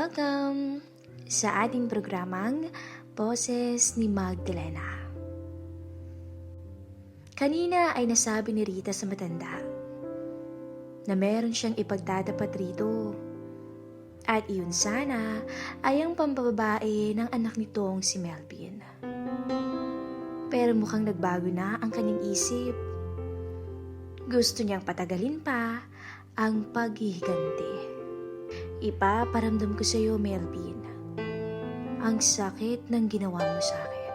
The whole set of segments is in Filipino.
Welcome sa ating programang Boses ni Magdalena. Kanina ay nasabi ni Rita sa matanda na meron siyang ipagtatapat rito. At iyon sana ay ang pampababae ng anak nitong si Melvin. Pero mukhang nagbago na ang kanyang isip. Gusto niyang patagalin pa ang paghihiganti. Ipaparamdam ko sa iyo, Melvin, ang sakit ng ginawa mo sa akin.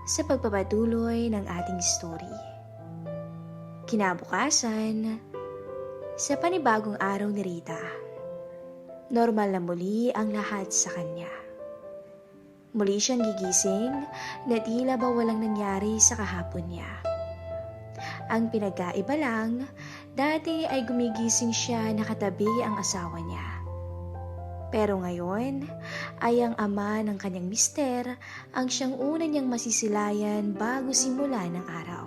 Sa pagpapatuloy ng ating story, kinabukasan, sa panibagong araw ni Rita, normal na muli ang lahat sa kanya. Muli siyang gigising na tila ba walang nangyari sa kahapon niya. Ang pinagkaiba lang, dati ay gumigising siya nakatabi ang asawa niya. Pero ngayon ay ang ama ng kanyang mister ang siyang una niyang masisilayan bago simula ng araw.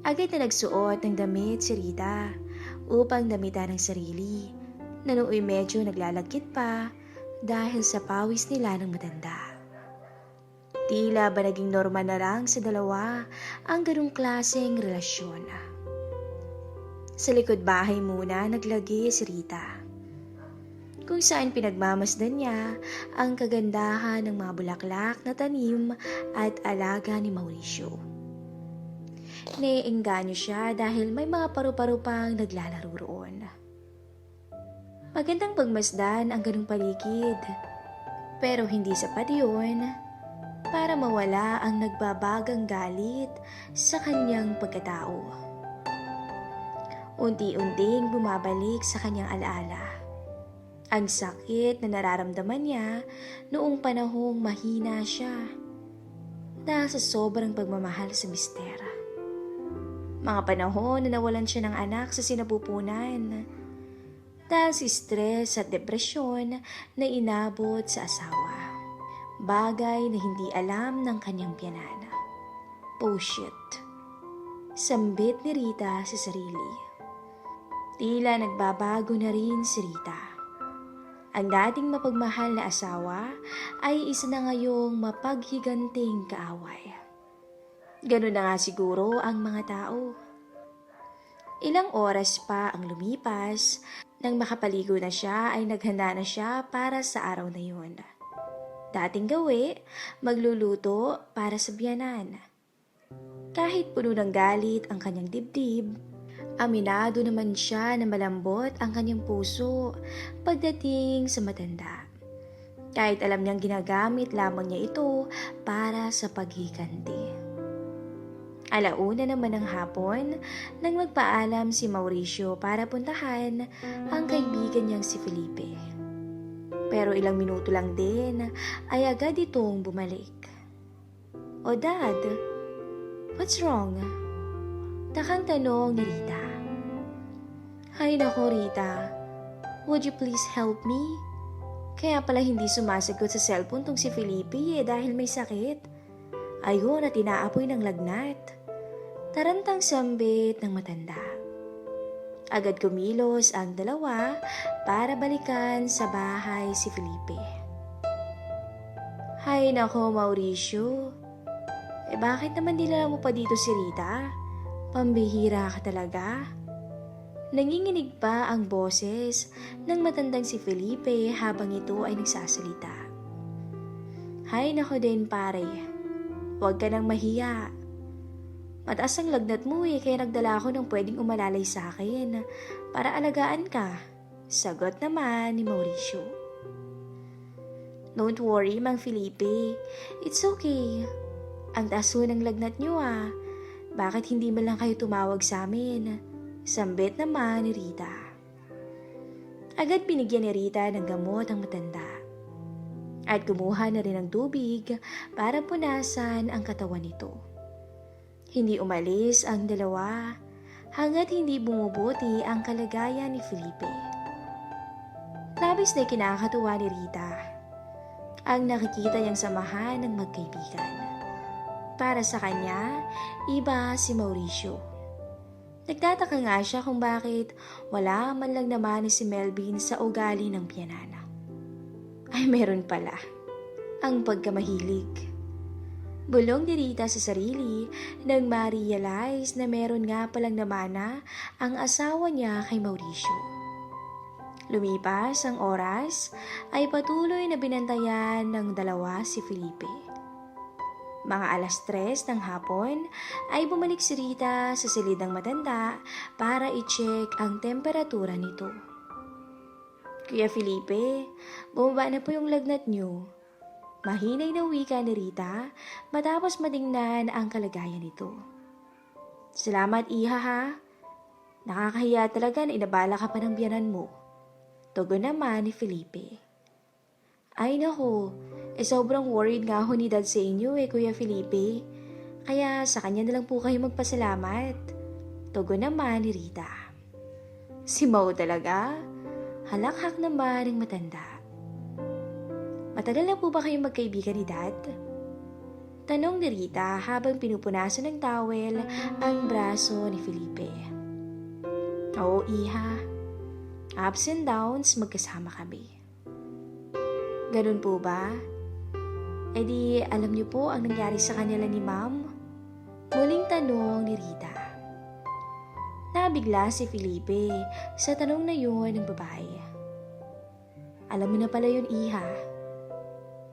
Agad na nagsuot ng damit si Rita upang damitan ang sarili na nooy medyo naglalagkit pa dahil sa pawis nila ng matanda. Tila ba naging normal na lang sa dalawa ang ganung klaseng relasyon. Sa likod bahay muna naglagi si Rita, kung saan pinagmamasdan niya ang kagandahan ng mga bulaklak na tanim at alaga ni Mauricio. Naiengganyo siya dahil may mga paru-paro pang naglalaro roon. Magandang pagmasdan ang ganung paligid, pero hindi sapat yun para mawala ang nagbabagang galit sa kanyang pagkatao. Unti-unting bumabalik sa kanyang alaala ang sakit na nararamdaman niya noong panahong mahina siya dahil sa sobrang pagmamahal sa mister. Mga panahon na nawalan siya ng anak sa sinapupunan dahil sa stress at depresyon na inabot sa asawa. Bagay na hindi alam ng kanyang biyanan. Oh shit. Sambit ni Rita sa sarili. Tila nagbabago na rin si Rita. Ang dating mapagmahal na asawa ay isa na ngayong mapaghiganting kaaway. Ganun na nga siguro ang mga tao. Ilang oras pa ang lumipas nang makapaligo na siya ay naghanda na siya para sa araw na yun. Dating gawi, magluluto para sa biyanan. Kahit puno ng galit ang kanyang dibdib, aminado naman siya na malambot ang kanyang puso pagdating sa matanda. Kahit alam niyang ginagamit lamang niya ito para sa paghiganti. Alauna naman ng hapon nang magpaalam si Mauricio para puntahan ang kaibigan niyang si Felipe. Pero ilang minuto lang din ay agad itong bumalik. "O Dad, what's wrong?" Takang tanong ni Rita. "Hay nako Rita, would you please help me? Kaya pala hindi sumasagot sa cellphone tong si Felipe dahil may sakit. Ayun at inaapoy ng lagnat." Tarantang sambit ng matanda. Agad kumilos ang dalawa para balikan sa bahay si Felipe. "Hay nako Mauricio, bakit naman dinala mo pa dito si Rita? Pambihira ka talaga." Nanginginig pa ang boses ng matandang si Felipe habang ito ay nagsasalita. "Hay nako din pare, huwag ka nang mahiya. Mataas ang lagnat mo kaya nagdala ako ng pwedeng umalalay sa akin para alagaan ka." Sagot naman ni Mauricio. "Don't worry, Mang Felipe. It's okay. Ang taas ng lagnat niyo Bakit hindi man lang kayo tumawag sa amin?" Sambit naman ni Rita. Agad binigyan ni Rita ng gamot ang matanda. At kumuha na rin ng tubig para punasan ang katawan nito. Hindi umalis ang dalawa hanggat hindi bumubuti ang kalagayan ni Felipe. Labis na kinakatuwa ni Rita ang nakikita niyang samahan ng magkaibigan. Para sa kanya, iba si Mauricio. Nagtataka nga siya kung bakit wala man lang naman si Melvin sa ugali ng biyanana. Ay meron pala, ang pagkamahilig. Bulong ni Rita sa sarili nang ma-realize na meron nga palang namana ang asawa niya kay Mauricio. Lumipas ang oras ay patuloy na binantayan ng dalawa si Felipe. Mga 3:00 ng hapon ay bumalik si Rita sa silid ng matanda para i-check ang temperatura nito. Kuya Felipe, bumaba na po yung lagnat niyo. Mahinay na wika ni Rita matapos matingnan ang kalagayan nito. Salamat iha ha. Nakakahiya talaga na inabala ka pa ng biyanan mo. Tugon naman ni Felipe. Ay nako, sobrang worried nga ako ni Dad sa inyo Kuya Felipe. Kaya sa kanya na lang po kayo magpasalamat. Tugon naman ni Rita. Si Mau talaga? Halakhak naman ng matanda. Matagal na po ba kayong magkaibigan ni Dad? Tanong ni Rita habang pinupunasan ng towel ang braso ni Felipe. Oo, iha. Ups and downs, magkasama kami. Ganun po ba? E di alam niyo po ang nangyari sa kanila ni Ma'am? Muling tanong ni Rita. Nabigla si Felipe sa tanong na yun ng babae. Alam mo na pala yun, iha.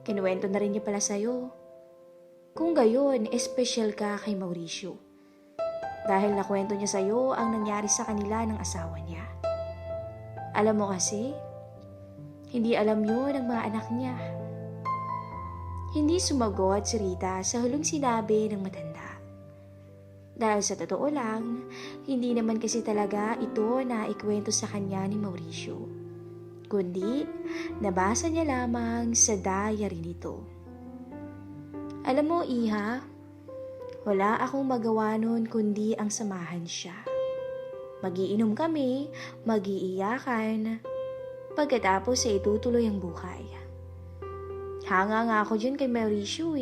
Kinuwento na rin niya pala sa'yo. Kung gayon, espesyal ka kay Mauricio. Dahil nakwento niya sa'yo ang nangyari sa kanila ng asawa niya. Alam mo kasi, hindi alam yun ng mga anak niya. Hindi sumagot si Rita sa hulong sinabi ng matanda. Dahil sa totoo lang, hindi naman kasi talaga ito na ikwento sa kanya ni Mauricio. Kundi, nabasa niya lamang sa diary nito. Alam mo, iha, wala akong magawa nun kundi ang samahan siya. Magiinom kami, magiiyakan, pagkatapos ay itutuloy ang buhay. Hanga nga ako dyan kay Mauricio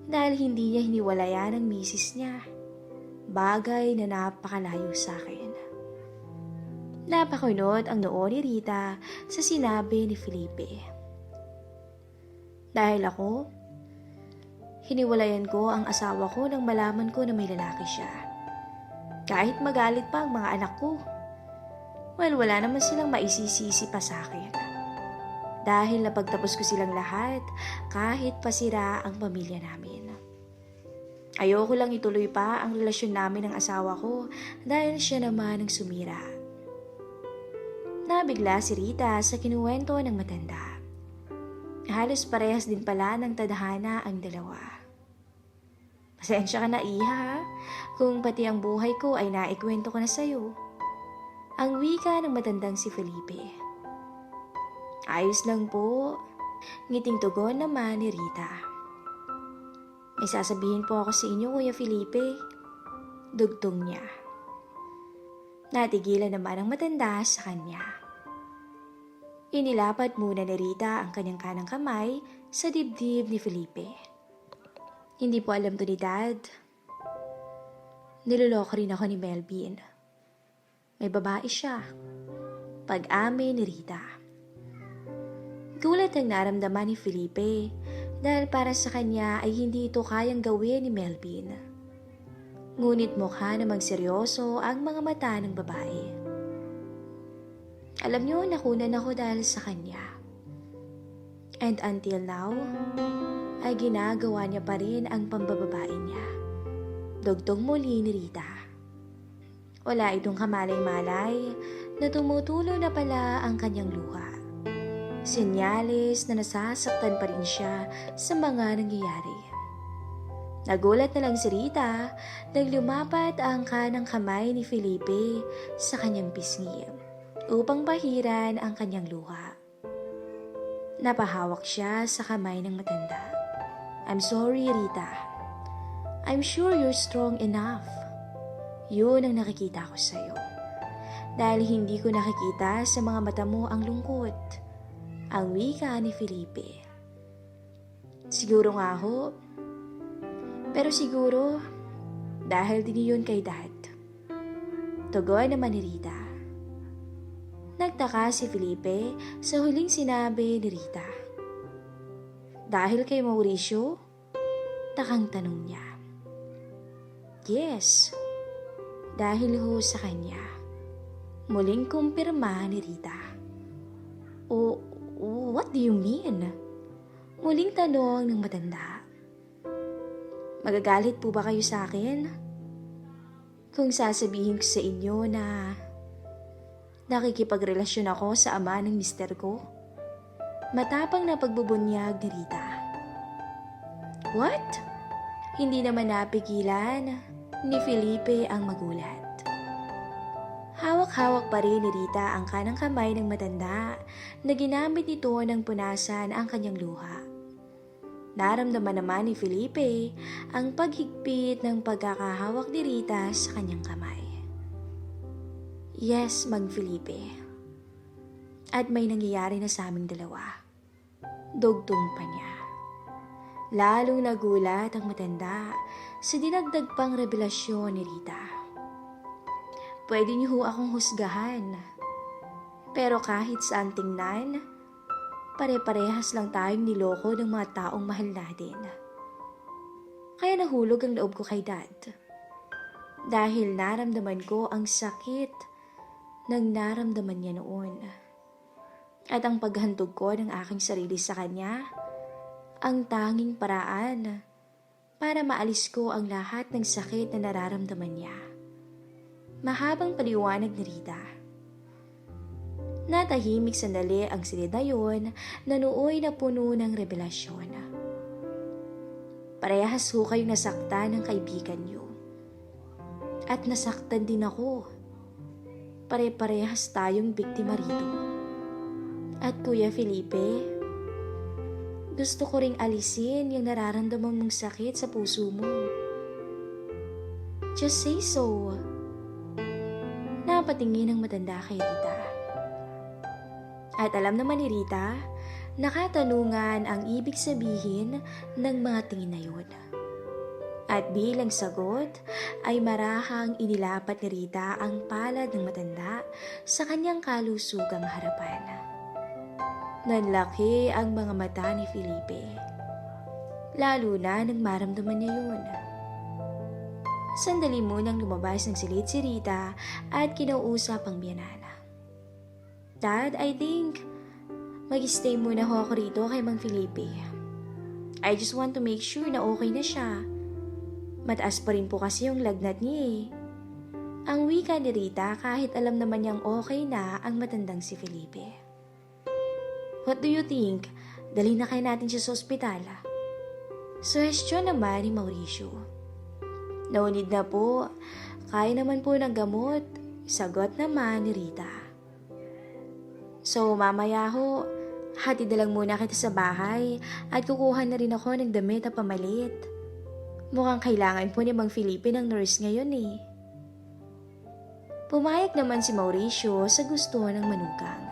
dahil hindi niya hiniwalayan ang misis niya. Bagay na napakalayo sa akin. Napakunot ang noo ni Rita sa sinabi ni Felipe. Dahil ako, hiniwalayan ko ang asawa ko nang malaman ko na may lalaki siya. Kahit magalit pa ang mga anak ko. Well, wala naman silang maisisisi pa sa akin. Dahil napagtapos ko silang lahat kahit pasira ang pamilya namin. Ayoko lang ituloy pa ang relasyon namin ng asawa ko dahil siya naman ang sumira. Nabigla si Rita sa kinuwento ng matanda. Halos parehas din pala ng tadhana ang dalawa. Pasensya ka na iha, kung pati ang buhay ko ay naikwento ko na sa'yo. Ang wika ng matandang si Felipe. Ayos lang po, ngiting tugon naman ni Rita. May sasabihin po ako sa inyo, Kuya Felipe. Dugtong niya. Natigilan naman ang matanda sa kanya. Inilapat muna ni Rita ang kanyang kanang kamay sa dibdib ni Felipe. Hindi po alam to ni Dad. Niloloko rin ako ni Melvin. May babae siya. Pag-amin ni Rita. Gulat ang naramdaman ni Felipe dahil para sa kanya ay hindi ito kayang gawin ni Melvin. Ngunit mukha namang seryoso ang mga mata ng babae. Alam niyo, nakunan ako dahil sa kanya. And until now, ay ginagawa niya pa rin ang pambababae niya. Dugtong muli ni Rita. Wala itong kamalay-malay na tumutulo na pala ang kanyang luha. Senyales na nasasaktan pa rin siya sa mga nangyayari. Nagulat na lang si Rita nang lumapat ang kanang kamay ni Felipe sa kanyang pisngi upang bahiran ang kanyang luha. Napahawak siya sa kamay ng matanda. I'm sorry, Rita. I'm sure you're strong enough. Yun ang nakikita ko sa'yo. Dahil hindi ko nakikita sa mga mata mo ang lungkot. Ang wika ni Felipe. Siguro nga ho. Pero siguro, dahil din yun kay Dad. Tugon naman ni Rita. Nagtaka si Felipe sa huling sinabi ni Rita. Dahil kay Mauricio? Takang tanong niya. Yes, dahil ho sa kanya. Muling kumpirma ni Rita. What do you mean? Muling tanong ng matanda. Magagalit po ba kayo sa akin? Kung sasabihin ko sa inyo na nakikipagrelasyon ako sa ama ng mister ko? Matapang na pagbubunyag ni Rita. What? Hindi naman napigilan ni Felipe ang magulat. Hawak-hawak pa rin ni Rita ang kanang kamay ng matanda na ginamit nito ng punasan ang kanyang luha. Naramdaman naman ni Felipe ang paghigpit ng pagkakahawak ni Rita sa kanyang kamay. Yes, Mang Felipe. At may nangyayari na sa aming dalawa. Dugtong pa niya. Lalong nagulat ang matanda sa dinagdag pang revelasyon ni Rita. Pwede niyo ho akong husgahan. Pero kahit saan tingnan, pare-parehas lang tayong niloko ng mga taong mahal natin. Kaya nahulog ang loob ko kay Dad. Dahil naramdaman ko ang sakit ng naramdaman niya noon. At ang paghantog ko ng aking sarili sa kanya, ang tanging paraan para maalis ko ang lahat ng sakit na nararamdaman niya. Mahabang paliwanag ni Rita. Natahimik sandali ang silid na yun na nooy na puno ng revelasyon. Parehas ho kayong nasaktan ng kaibigan niyo. At nasaktan din ako. Pare-parehas tayong biktima rito. At Kuya Felipe, gusto ko ring alisin yung nararamdaman mong sakit sa puso mo. Just say so. Napatingin ang matanda kay Rita. At alam naman ni Rita, nakatanungan ang ibig sabihin ng mga tingin na yun. At bilang sagot, ay marahang inilapat ni Rita ang palad ng matanda sa kanyang kalusugang harapan. Nanlaki ang mga mata ni Felipe. Lalo na nang maramdaman niya yun. Sandali munang lumabas ng silid si Rita at kinausap ang biyanana. Dad, I think mag-stay muna ho ako rito kay Mang Felipe. I just want to make sure na okay na siya. Mataas pa rin po kasi yung lagnat niya eh. Ang wika ni Rita kahit alam naman niyang okay na ang matandang si Felipe. What do you think? Dalhin na kayo natin siya sa ospital. Suhestyon naman ni Mauricio. No need na po. Kaya naman po ng gamot. Sagot naman ni Rita. So mamaya ho, hatid na lang muna kita sa bahay at kukuha na rin ako ng damit at pamalit. Mukhang kailangan po ni Mang Felipe ng nurse ngayon eh. Pumayag naman si Mauricio sa gusto ng manugang.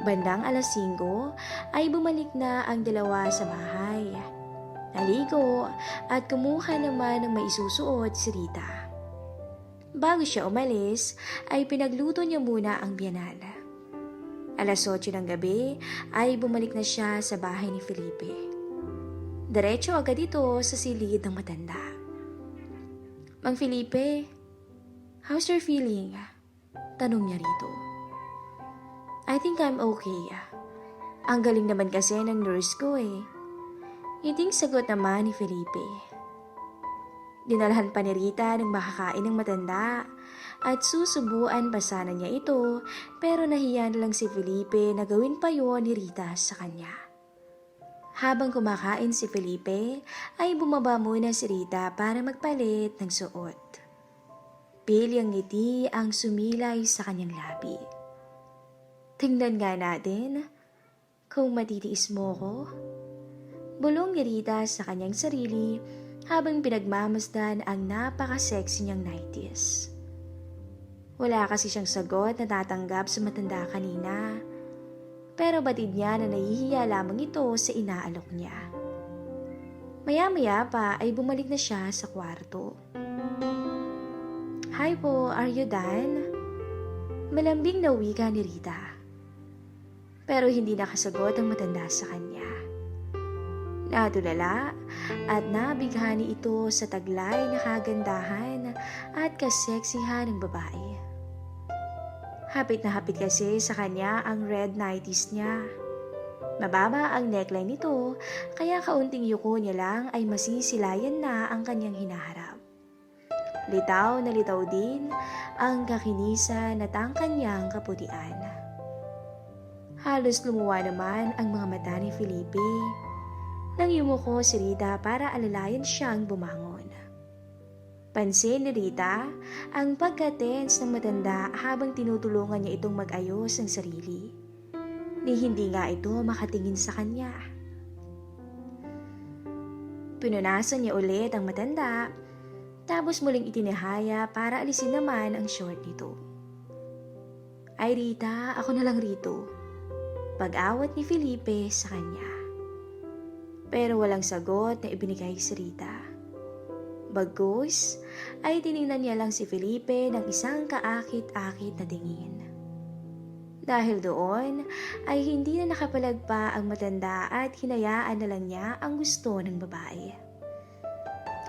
Bandang 5:00 ay bumalik na ang dalawa sa bahay. Naligo at kumuha naman ng maisusuot si Rita. Bago siya umalis ay pinagluto niya muna ang biyanana. 8:00 ng gabi ay bumalik na siya sa bahay ni Felipe. Diretso agad ito sa silid ng matanda. Mang Felipe, how's your feeling? Tanong niya rito. I think I'm okay. Ang galing naman kasi ng nurse ko eh. Iting sagot naman ni Felipe. Dinalhan pa ni Rita ng makakain ng matanda at susubuan pa sana niya ito pero nahiya na lang si Felipe na gawin pa yon ni Rita sa kanya. Habang kumakain si Felipe ay bumaba muna si Rita para magpalit ng suot. Pilyang ngiti ang sumilay sa kanyang labi. Tingnan nga natin kung matitiis mo ko. Bulong ni Rita sa kanyang sarili habang pinagmamasdan ang napaka-sexy niyang 90s. Wala kasi siyang sagot na tatanggap sa matanda kanina. Pero batid niya na nahihiya lamang ito sa inaalok niya. Maya-maya pa ay bumalik na siya sa kwarto. Hi po, are you done? Malambing na wika ni Rita. Pero hindi nakasagot ang matanda sa kanya. Natulala at nabighani ito sa taglay na kagandahan at kaseksihan ng babae. Hapit na hapit kasi sa kanya ang red nighties niya. Mababa ang neckline nito, kaya kaunting yuko niya lang ay masisilayan na ang kanyang hinaharap. Litaw na litaw din ang kakinisan at ang kanyang kaputian. Halos lumuwa naman ang mga mata ni Felipe nang yumuko si Rita para alalayan siyang bumangon. Pansin ni Rita ang pagka-tense ng matanda habang tinutulungan niya itong mag-ayos ng sarili. Ni hindi nga ito makatingin sa kanya. Pinunasan niya ulit ang matanda, tapos muling itinihaya para alisin naman ang short nito. Ay Rita, ako na lang rito. Pag-awat ni Felipe sa kanya. Pero walang sagot na ibinigay si Rita. Bagkus ay tiningnan niya lang si Felipe ng isang kaakit-akit na tingin. Dahil doon ay hindi na nakapalagpa ang matanda at hinayaan na lang niya ang gusto ng babae.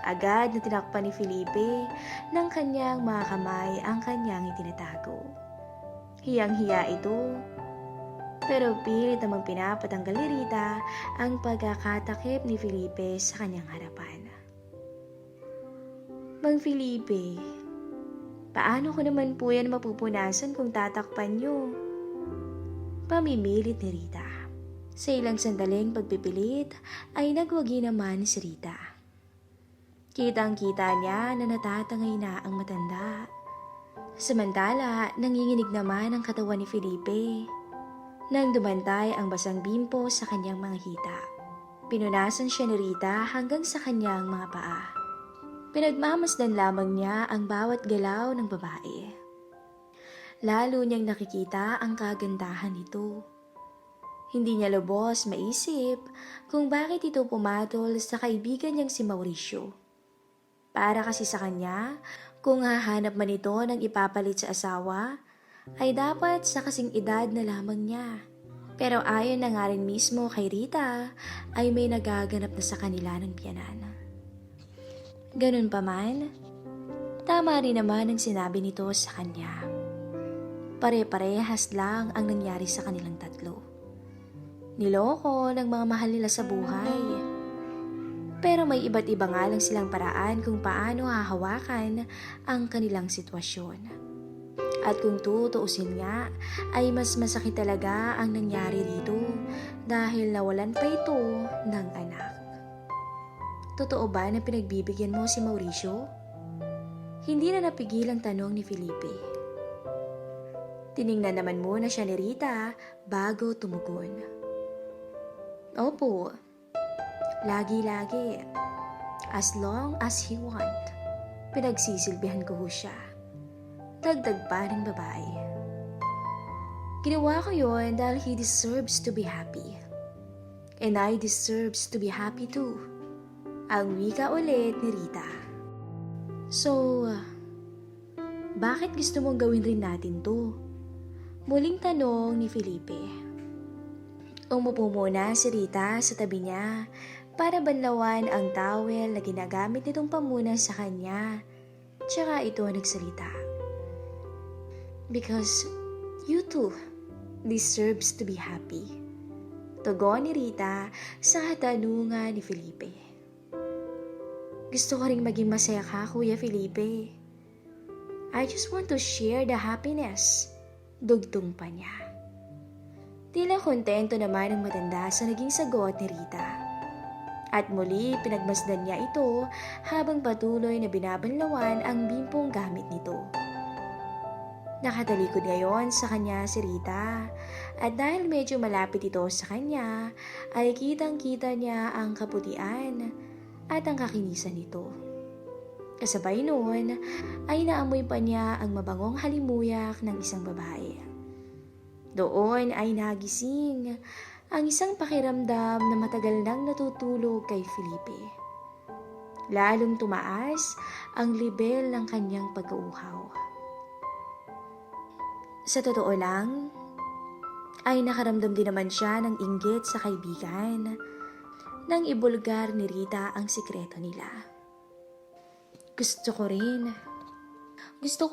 Agad na tinakpan ni Felipe ng kanyang mga kamay ang kanyang itinatago. Hiyang-hiya ito, pero pilit namang pinapatanggal ni Rita ang pagkakatakip ni Felipe sa kanyang harapan. Mang Felipe, paano ko naman po yan mapupunasan kung tatakpan niyo? Pamimilit ni Rita. Sa ilang sandaling pagpipilit ay nagwagi naman si Rita. Kitang-kita niya na natatangay na ang matanda. Samantala, nanginginig naman ang katawan ni Felipe. Nang dumantay ang basang bimpo sa kanyang mga hita. Pinunasan siya ni Rita hanggang sa kanyang mga paa. Pinagmamasdan lamang niya ang bawat galaw ng babae. Lalo niyang nakikita ang kagandahan nito. Hindi niya lubos maisip kung bakit ito pumatol sa kaibigan niyang si Mauricio. Para kasi sa kanya, kung hahanap man ito ng ipapalit sa asawa, ay dapat sa kasing edad na lamang niya. Pero ayon na nga rin mismo kay Rita, ay may nagaganap na sa kanila ng biyanan. Ganun pa man, tama rin naman ang sinabi nito sa kanya. Pare-parehas lang ang nangyari sa kanilang tatlo. Niloko ng mga mahal nila sa buhay. Pero may iba't iba nga lang silang paraan kung paano hahawakan ang kanilang sitwasyon. At kung tutuusin nga, ay mas masakit talaga ang nangyari dito dahil nawalan pa ito ng anak. Totoo ba na pinagbibigyan mo si Mauricio? Hindi na napigil ang tanong ni Felipe. Tiningnan naman muna siya ni Rita bago tumugon. Opo, lagi-lagi. As long as he want. Pinagsisilbihan ko siya. Dagdag pa ng babae. Ginawa ko yun dahil he deserves to be happy. And I deserves to be happy too. Ang wika ulit ni Rita. So, bakit gusto mong gawin rin natin to? Muling tanong ni Felipe. Umupo muna si Rita sa tabi niya para banlawan ang towel na ginagamit nitong pamunas sa kanya. Tsaka ito nagsalita. Because you too deserves to be happy. Tugon ni Rita sa katanungan ni Felipe. Gusto ko ring maging masaya ka, Kuya Felipe. I just want to share the happiness. Dugtong pa niya. Tila kontento naman ang matanda sa naging sagot ni Rita. At muli pinagmasdan niya ito habang patuloy na binabanlawan ang bimpong gamit nito. Nakatalikod ngayon sa kanya si Rita at dahil medyo malapit ito sa kanya ay kitang-kita niya ang kaputian at ang kakinisan nito. Kasabay noon ay naamoy pa niya ang mabangong halimuyak ng isang babae. Doon ay nagising ang isang pakiramdam na matagal nang natutulog kay Felipe. lalong tumaas ang lebel ng kanyang pag-uuhaw. Sa totoo lang, ay nakaramdam din naman siya ng inggit sa kaibigan nang ibulgar ni Rita ang sikreto nila. Gusto ko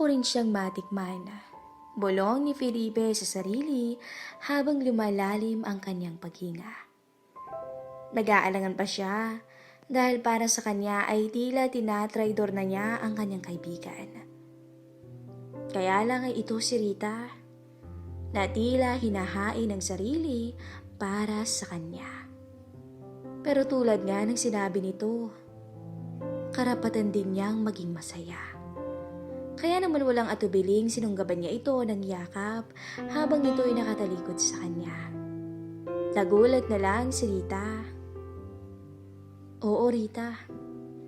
rin siyang matikman. Bulong ni Felipe sa sarili habang lumalalim ang kanyang paghinga. Nag-aalangan pa siya dahil para sa kanya ay tila tinatraidor na niya ang kanyang kaibigan. Kaya lang ay ito si Rita na tila hinahain ng sarili para sa kanya. Pero tulad nga ng sinabi nito, karapatan din niyang maging masaya. Kaya naman walang atubiling sinunggaban niya ito ng yakap habang ito ay nakatalikod sa kanya. Nagulat na lang si Rita. Oo, Rita,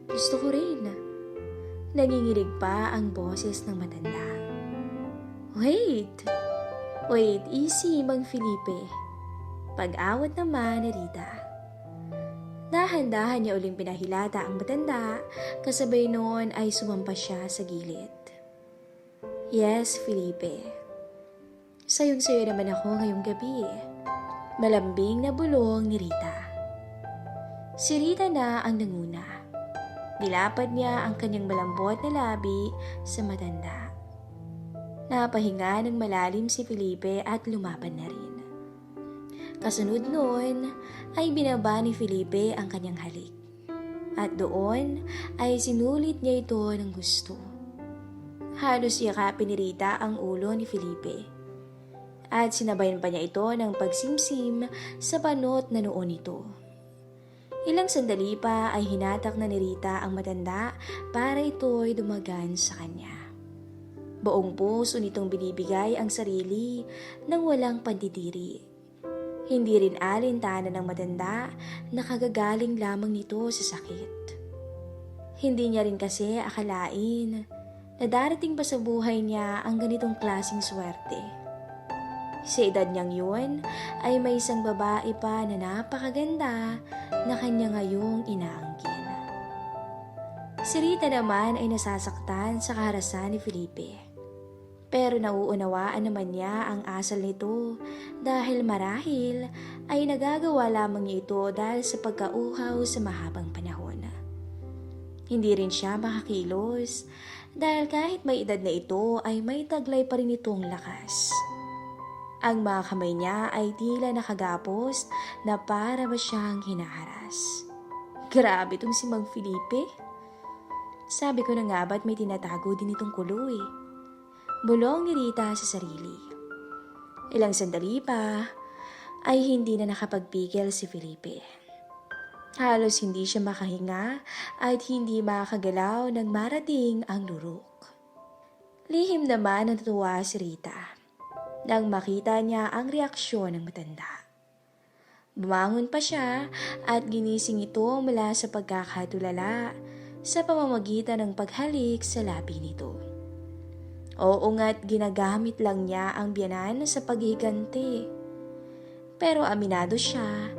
gusto ko rin. Nanginginig pa ang boses ng matanda. Wait, easy, Mang Felipe. Pag-awat naman ni Rita. Dahan-dahan niya uling pinahilata ang matanda, kasabay noon ay sumampa siya sa gilid. Yes, Felipe. Sayong-sayo naman ako ngayong gabi. Malambing na bulong ni Rita. Si Rita na ang nanguna. Nilapad niya ang kanyang malambot na labi sa matanda. Napahinga ng malalim si Felipe at lumaban na rin. Kasunod noon ay binaba ni Felipe ang kanyang halik. At doon ay sinulit niya ito ng gusto. Halos yakapin ni Rita ang ulo ni Felipe. At sinabayan pa niya ito ng pagsimsim sa panot na noon ito. Ilang sandali pa ay hinatak na ni Rita ang matanda para ito'y dumagan sa kanya. Buong puso nitong binibigay ang sarili nang walang pandidiri. Hindi rin alintana ng matanda na kagagaling lamang nito sa sakit. Hindi niya rin kasi akalain na darating pa sa buhay niya ang ganitong klaseng swerte. Sa edad niyang yun ay may isang babae pa na napakaganda na kanya ngayong inaangkin. Si Rita naman ay nasasaktan sa kaharasan ni Felipe. Pero nauunawaan naman niya ang asal nito dahil marahil ay nagagawa lamang niya ito dahil sa pagkauhaw sa mahabang panahon. Hindi rin siya makakilos dahil kahit may edad na ito ay may taglay pa rin itong lakas. Ang mga kamay niya ay tila nakagapos na para ba siyang hinaharas. Grabe itong si Mang Felipe. Sabi ko na nga ba't may tinatago din itong kulo eh. Bulong ni Rita sa sarili. Ilang sandali pa ay hindi na nakapagpigil si Felipe. Halos hindi siya makahinga at hindi makagalaw nang marating ang lurok. Lihim naman ang natuwa si Rita nang makita niya ang reaksyon ng matanda. Bumangon pa siya at ginising ito mula sa pagkakatulala sa pamamagitan ng paghalik sa labi nito. Oo nga't ginagamit lang niya ang biyanan sa paghihiganti. Pero aminado siya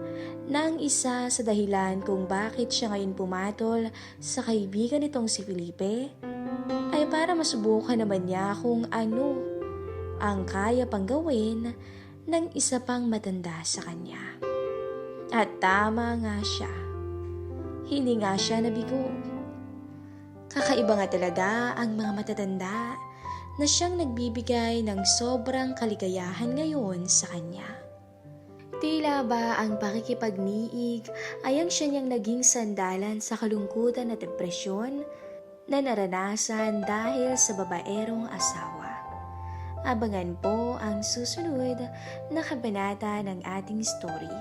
na ang isa sa dahilan kung bakit siya ngayon pumatol sa kaibigan nitong si Felipe ay para masubukan naman niya kung ano ang kaya pang gawin ng isa pang matanda sa kanya. At tama nga siya. Hindi nga siya nabigo. Kakaiba nga talaga ang mga matatanda na siyang nagbibigay ng sobrang kaligayahan ngayon sa kanya. Tila ba ang pakikipagniig ay ang siya niyang naging sandalan sa kalungkutan at depresyon na naranasan dahil sa babaerong asawa. Abangan po ang susunod na kabanata ng ating story.